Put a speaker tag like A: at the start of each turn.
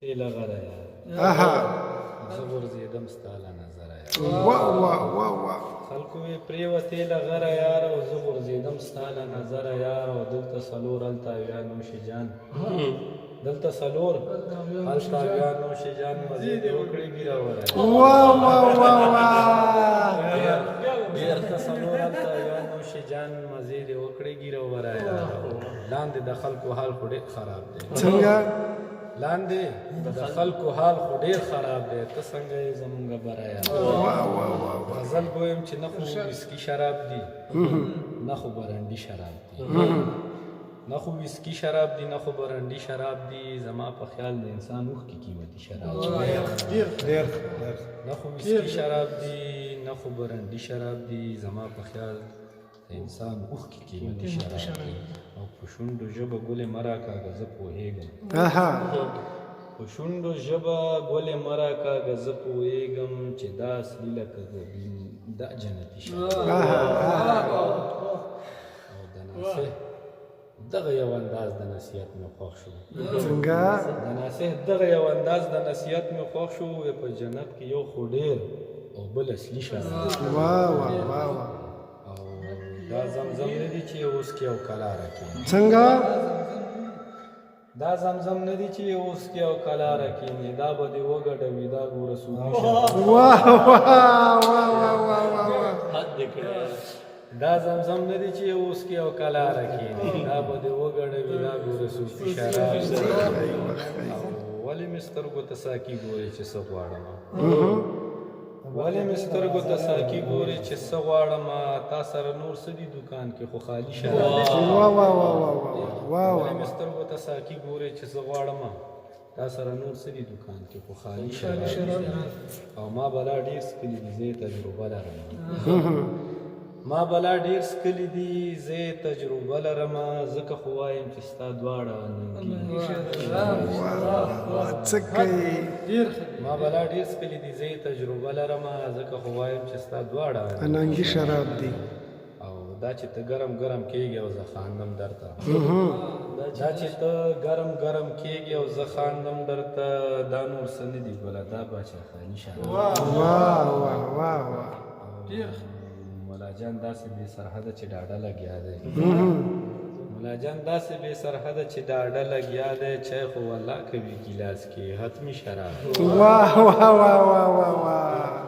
A: تیله غره یاره
B: اها
A: زه غورځېدم ستا له نظره یاره
B: واه واه واه واه
A: خلکو وې پرېوتې له غره یاره او زه غورځېدم ستا له نظره یاره او دلته څلور هلته اویا نوشې جان دلته څلور هلته اویا نوشې جان مزې دې وکړې ګیره وره
B: واه واه واه واه
A: دلته څلور هلته اویا نوشې جان مزې دې وکړې ګیره وره یاره لاندې د خلکو حال خو ډېر خراب دی
B: څنګه
A: لاندې د خلکو حال خو ډېر خراب دی ته څنګه یې زمونږ بره یاره
B: واه واه واه
A: غزل بویم چې نه خو ویسکي شراب دي نه خو برنډي شراب دي نه خو ویسکي شراب دي نه خو برنډي شراب دي زما په خیال د انسان اوښکې قیمتي شراب دي
B: ډېر
A: نه خو ویسکي شراب دي نه خو برنډي شراب دي زما په خیال د انسان اوښکې قیمتي شراب دي او په شونډو ژبه ګلې مه راکاږه زه پوهېږم
B: اها
A: په شونډو ژبه ګلې مه راکاږه زه پوهېږم چې دا اصلي لکه دا جنتي شراب او د ناصح دغه یو انداز د نصیحت مې خوښ شو
B: څنګه
A: د ناصح دغه یو انداز د نصیحت مې خوښ شو په جنت کې یو خو ډېر او بل اصلي شراب
B: واه واه واه واه
A: او دا زمزم نه دي چې اوس کې او کلاره کې
B: څنګه
A: دا زمزم نه دي چې اوس کې او کلاره کېنې دا به دې وګډوي دا ګوره صوفي شراب
B: واه واه واه واه واه واه
A: دا زمزم نه دي چې اوس کې او کلاره کېنې دا به دې وګډوي دا ګوره صوفي شراب او ولې مې سترګو ته ساقي ګورې چې څه غواړم ولې مې سترګو ته ساقي ګورې چې څه غواړم تا سره نور څه دي دوکان کې خو خالي شراب
B: واه واه واه واه واه
A: ولې مې سترګو ته ساقي ګورې چې څه غواړم تا سره نور څه دي دوکان کې خو خالي شراب او ما بلا ډېر څکلي دي زه تجربه لرم ما بلا ډېر څکلي دي زه تجربه لرم ځکه خو وایم چې ستا دواړه
B: څه کوي
A: ما بلا ډېر څکلي دي زه تجربه لرم ځکه خو وایم چې ستا دواړه
B: اننګي شراب دي
A: او دا چې ته ګرم ګرم کېږي او زه خاندم درته دا چې ته ګرم ګرم کېږي او زه خاندم درته دا نور څه نه دي ګله دا باچا خالي شراب
B: واه واه واه واه
A: ملا جان داسې بې سرحده چې ډاډه لګیا دی ملا جان داسې بې سرحده چې ډاډه لګیا دی چای خو والله کوي ګیلاس کې حتمي شراب
B: واه واه واه واه واه